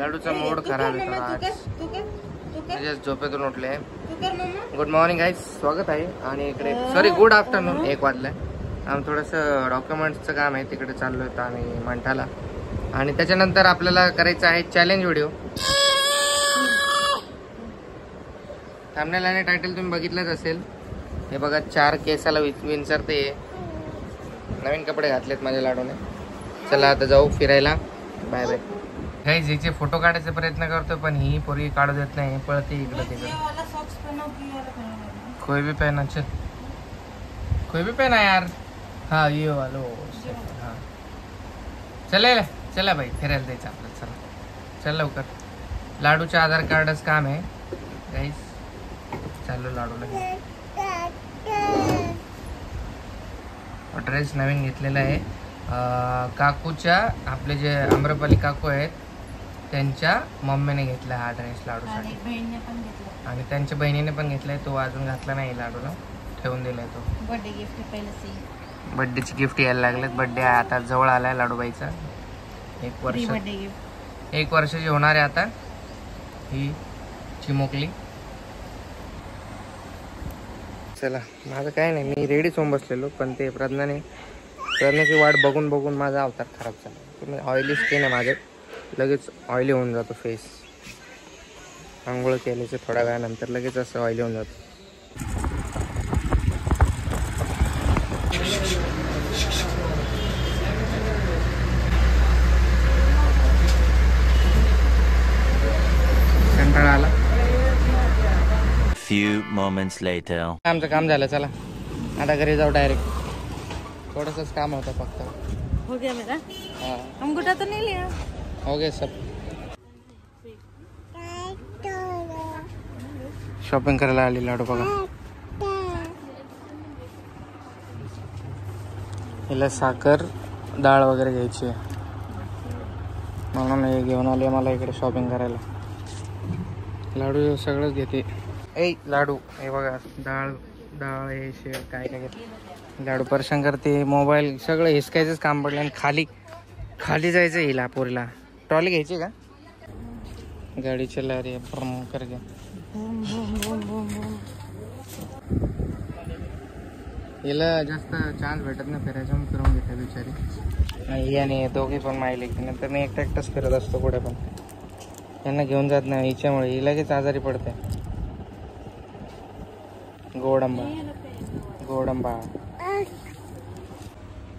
लाडूचा mood खराब आहे थोडा आज, झोपेतून उठले. गुड मॉर्निंग गाईज, स्वागत आहे. आणि इकडे सॉरी गुड आफ्टरनून, 1 वाजलाय. आम्ही थोडंसं डॉक्युमेंट्सचं काम आहे, तिकडे चाललो होतं आम्ही मंठाला. आणि त्याच्यानंतर आपल्याला करायचं आहे चॅलेंज व्हिडिओ. थंबनेल आणि टायटल तुम्ही बघितलंच असेल. हे बघा 4 केसाला विंचरते. नवीन कपडे घातलेत माझ्या लाडूने. चला आता जाऊ फिरायला. Bye bye. गाईज हिचे फोटो काढायचा प्रयत्न करतो पण ही पोरगी काढू देत नाही, पळते इकडे तिकडे. कोई भी पहना, चल कोई भी पहना यार. हाँ ये वालो. हाँ चला भाई फिरायला द्यायचं आपलं. चला चल लवकर. लाडूच्या आधार कार्डच काम आहे गाईज. चाललो लाडूला. ड्रेस नवीन घेतलेला आहे. काकूच्या आपले जे आम्रपाली काकू आहेत त्यांच्या मम्मीने घेतला हा ड्रेस लाडूसाठी. आणि त्यांच्या बहिणीने पण घेतलाय. तो अजून घातला नाही लाडूला, ठेवून दिलाय तो. बर्थडे गिफ्ट बर्थडेची गिफ्ट यायला लागलेत. बर्थडे आता जवळ आलाय लाडूबाईचा. 1 वर्षाची होणार आहे आता ही चिमुकली. चला माझं काय नाही, मी रेडीच होऊन बसलेलो पण ते प्रज्ञाची वाट बघून बघून माझा अवतार खराब झाला. ऑइली स्किन आहे माझे, लगेच ऑइली होऊन जातो फेस. आंघोळ केल्याचे थोड्या वेळानंतर लगेच असं ऑइली होऊन जातो. कंटाळा आला. Few moments later. आमचं काम झालं. चला आता घरी जाऊ डायरेक्ट. थोडंसंच काम होतं फक्त. हो गया मेरा. हाँ अंगूठा तो नहीं लिया. हो गया सब. शॉपिंग करायला आली लाडू बघा. हिला साखर डाळ वगैरे घ्यायची आहे म्हणून हे घेऊन आले मला इकडे शॉपिंग करायला. लाडू सगळंच घेते. ए लाडू हे बघा डाळ हे शेळ काय काय घेते. लाडू परेशान करते. मोबाईल सगळं हिसकायचंच काम पडलं. आणि खाली जायचं हिला पोरीला. ट्रॉली घ्यायची का? गाडी चला रे ब्रम करके. हिला जास्त चान्स भेटत नाही फिरायचं म्हणून फिरवून घेते बिचारी. ही आणि दोघी पण मायले नंतर मी एकटाच फिरत असतो कुठे पण. यांना घेऊन जात नाही हिच्यामुळे. ही लगेच आजारी पडते. गोडंबा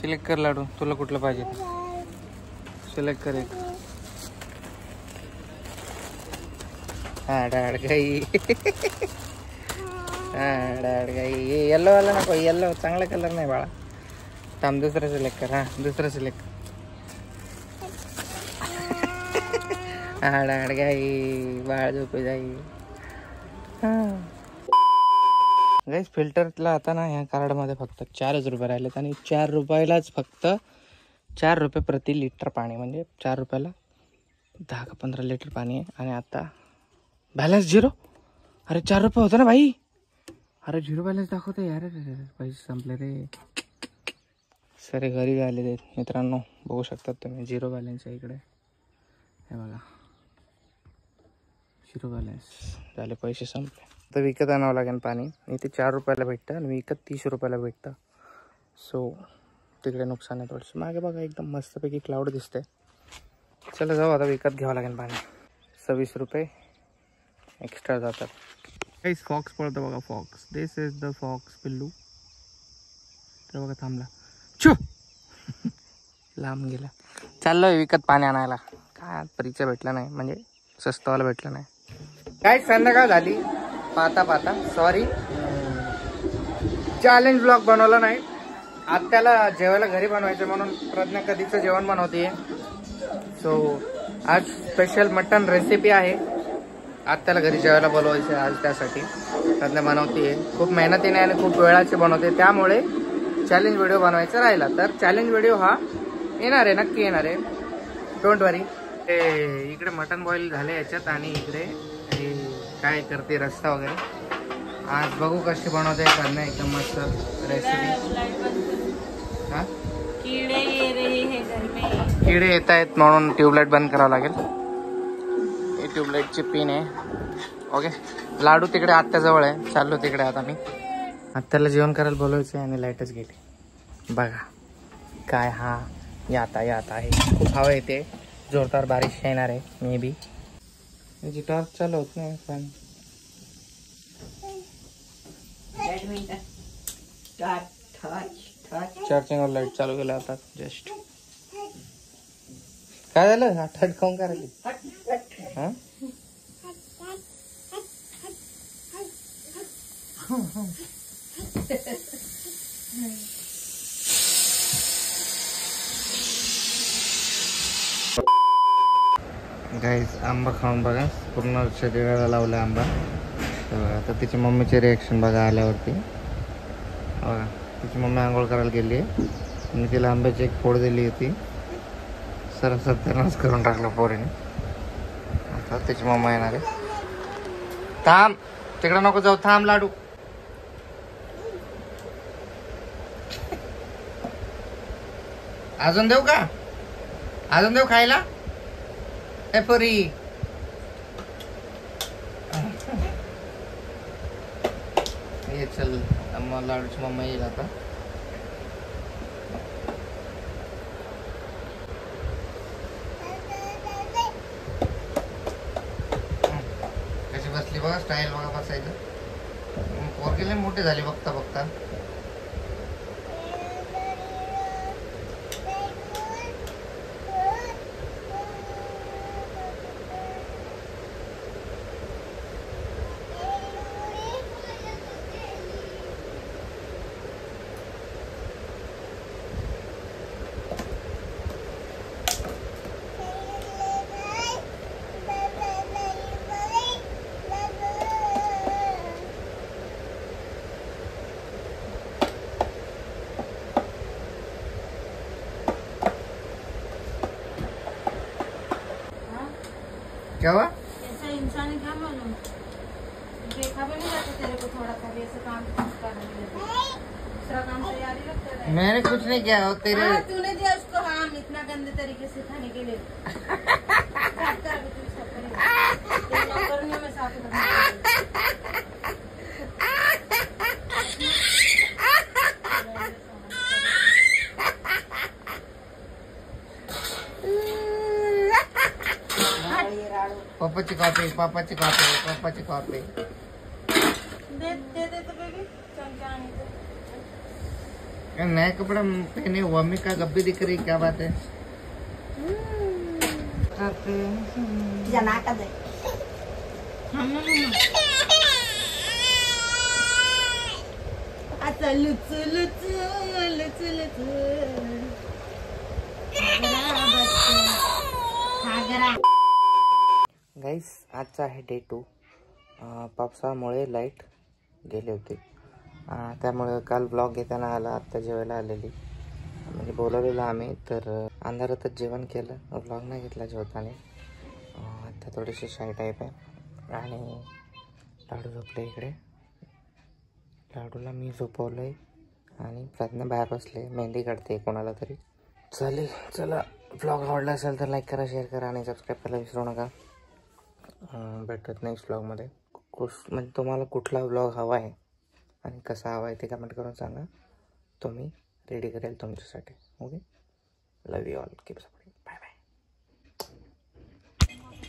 सिलेक्ट कर लाडू. तुला कुठलं पाहिजे सिलेक्ट कर एक. हा डाडगाई. हा डाडगाई. येल्लो वाला नको. येल्लो चांगला कलर नाही बाळा. थांब दुसरा सिलेक्ट कर. हा दुसरा सिलेक्ट. हा डाडगाई बाळ झोपे जाई. गाईज फिल्टरला आता ना ह्या कार्डमध्ये फक्त 4 रुपये राहिलेत. आणि 4 रुपयालाच फक्त 4 रुपये प्रति लिटर पाणी. म्हणजे 4 रुपयाला 10 का 15 लिटर पाणी आहे. आणि आता बॅलन्स 0. अरे 4 रुपये होतं ना भाई. अरे 0 बॅलन्स दाखवते यार. पैसे संपले रे. सरे घरी आले मित्रांनो, बघू शकतात तुम्ही 0 बॅलन्स आहे इकडे. हे बघा 0 बॅलन्स झाले. पैसे संपले. तर विकत आणावं लागेल पाणी. इथे 4 रुपयाला भेटतं आणि विकत 30 रुपयाला भेटतं. सो तिकडे नुकसान आहे थोडंसं. मागे बघा एकदम मस्तपैकी क्लाउड दिसते. चला जाऊ आता विकत घ्यावं लागेल पाणी. 26 रुपये एक्स्ट्रा जातात. काहीच फॉक्स पडतं बघा. Fox. This is the fox पिल्लू. तर बघा थांबला. छो लांब गेला. चाललोय विकत पाणी आणायला. काय परीक्षा भेटला नाही, म्हणजे स्वस्तवाला भेटलं नाही. काय संध्याकाळ झाली पाहता सॉरी चॅलेंज ब्लॉग बनवला नाही. आत्याला जेवायला घरी बनवायचं म्हणून प्रज्ञा कधीचं जेवण बनवते. सो आज स्पेशल मटन रेसिपी आहे. आत्याला घरी जेवायला बोलवायचं आज, त्यासाठी प्रज्ञा बनवते. खूप मेहनतीने आणि खूप वेळाचे बनवते. त्यामुळे चॅलेंज व्हिडिओ बनवायचा राहिला. तर चॅलेंज व्हिडिओ हा येणार आहे, नक्की येणार आहे. डोंट वरी. ते इकडे मटन बॉईल झाले याच्यात आणि इकडे काय करते रस्ता वगैरे. आज बघू कशी बनवते करणे. एकदम मस्त रेसिपी. हा कीडे येत आहेत म्हणून ट्यूबलाइट बंद करावं लागेल. ट्यूबलाईटची पिन आहे. ओके, लाडू तिकडे आत्याजवळ आहे. चाललो तिकडे आता मी. आत्याला जेवण करायला बोलवायचं आणि लाईटच गेली. बघा काय हा याता आहे. खूप हवा येते, जोरदार बारिश येणार आहे मे बी. याची टॉर्च चालू होत नाही पण चार्जिंग लाईट चालू केलं आता जस्ट. काय झालं? हट खाऊन करायली हा. गाईज आंबा खाऊन बघा, पूर्ण शरीराला लावला आंबा. आता तिची मम्मीचे रिॲक्शन बघा आल्यावरती. बघा तिची मम्मी आंघोळ करायला गेली आहे आणि तिला आंब्याची एक फोड दिली होती. सरळ सत्यानाश करून टाकलं पोरीने. आता तिची मम्मा येणार आहे. थांब तिकडे नको जाऊ, थांब लाडू. अजून देऊ का? अजून देऊ खायला? ए पोरी ये चल, मग लाडूची मम्मा येईल आता. कशी बसली बघा, स्टाईल बघा बसायचं. पोरगे लय मोठे झाले बघता बघता. क्या हुआ? ऐसा इंसान है क्या मालूम, देखा भी नहीं जाता तेरे को थोड़ा सा भी ऐसे काम करने के लिए। दूसरा काम तैयारी लगता है। मैंने कुछ नहीं किया हो तेरे। हाँ, तूने दिया उसको हम इतना गंदे तरीके से खाने के लिए। साफ कर अभी तू साफ करेगा। तेरे नौकरनियों में साफ करना है। पापाची कॉपी, पापाची कॉपी, पापाची कॉपी. दे दे तो बेबी, चमचा आने को। नया कपड़ा पहने हुआ में का गब्बी दिख रही, क्या बात है? जना का दे। आता लुचू लुचू लुचू लुचू गाईस आजचा आहे डे 2. पावसामुळे लाईट गेली होती, त्यामुळे काल ब्लॉग घेताना आला. आत्ता जेवायला आलेली, म्हणजे बोलवलेलं आम्ही, तर अंधारातच जेवण केलं, ब्लॉग नाही घेतला जेवताने. आत्ता थोडीशी शाय टाईप आहे आणि लाडू झोपले इकडे. लाडूला मी झोपवलं आहे आणि प्रज्ञा बाहेर बसले, मेहंदी काढते कोणाला तरी. चालेल, चला ब्लॉग आवडला असेल तर लाईक करा, शेअर करा आणि सबस्क्राईब करायला विसरू नका. भेटत नेक्स्ट ब्लॉगमध्ये. म्हणजे तुम्हाला कुठला ब्लॉग हवा आहे आणि कसा हवा आहे ते कमेंट करून सांगा, तो मी रेडी करेल तुमच्यासाठी. Okay, love you all, keep supporting, bye bye.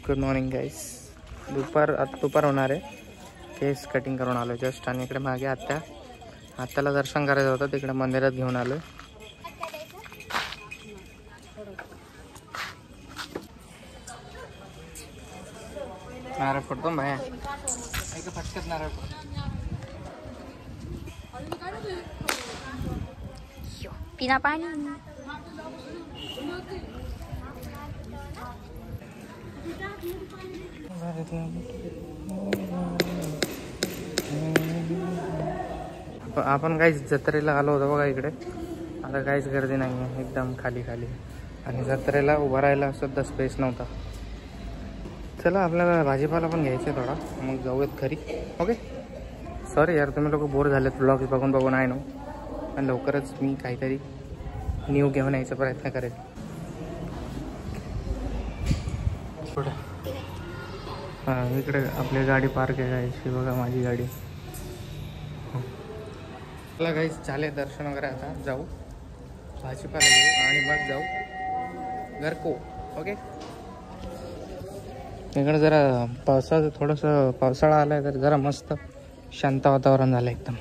Good morning guys. आता दुपार होणार आहे. केस कटिंग करून आलो जस्ट, आणि इकडे मागे आत्याला दर्शन करायचं होतं, तिकडे मंदिरात घेऊन आलो. नारळ पडतो बाया, ऐका फटक्यात नारळ पडतो. पीना पानी. आपण काहीच जत्रेला आलो होतो बघा इकडे. आता काहीच गर्दी नाही आहे, एकदम खाली खाली. आणि जत्रेला उभं राहायला सुद्धा स्पेस नव्हता. चला आपल्याला भाजीपाला पण घ्यायचा थोडा, मग जाऊयात घरी. ओके, सॉरी यार तुम्ही लोक बोर झालेत ब्लॉग बघून आहे ना, पण लवकरच मी काहीतरी न्यू घेऊन यायचा प्रयत्न करेल. हां इकडे आपली गाडी पार्क आहे गायची, बघा माझी गाडी. चला गाईस झाले दर्शन वगैरे, आता जाऊ भाजीपाला घेऊ आणि मग जाऊ घरको. ओके. इकडे जरा पावसाचं थोडंसं पावसाळा आलाय तर जरा मस्त शांत वातावरण झालं एकदम.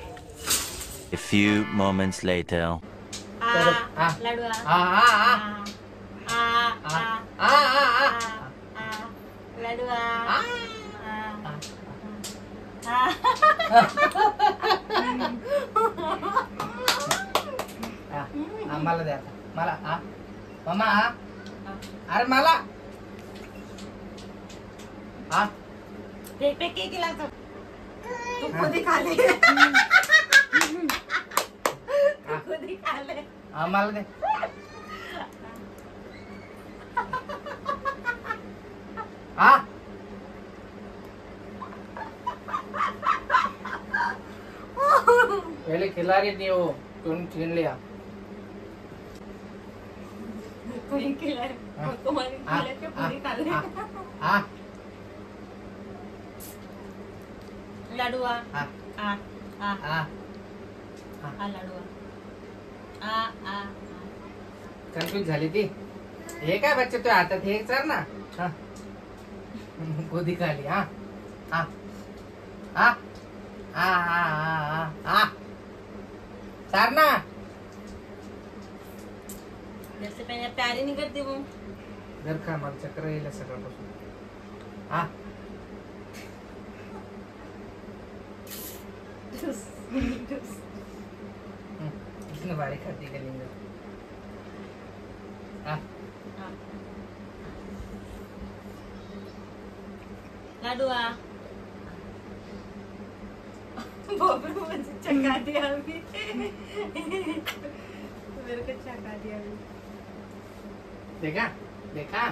A few moments later. मला द्या मला. मामा अरे मला तू कधी खाले मला दे. पहले खिला रही थी वो, तुम छीन लिया. लाडूआ कन्फ्यूज झाली ती. हे काय बच्चे तू हातात हे सर ना. गोदी खाली. हा हा हा हा हा हा सर ना. जैसे पहले प्यारी नहीं करती वो. घर का मला चक्र येईल सगळ्यापासून. हा कितने बारी खाती कलिंग. लाडूआ बाबू मुझे चखा दिया अभी. मेरे को चखा दिया अभी. देखा देखा.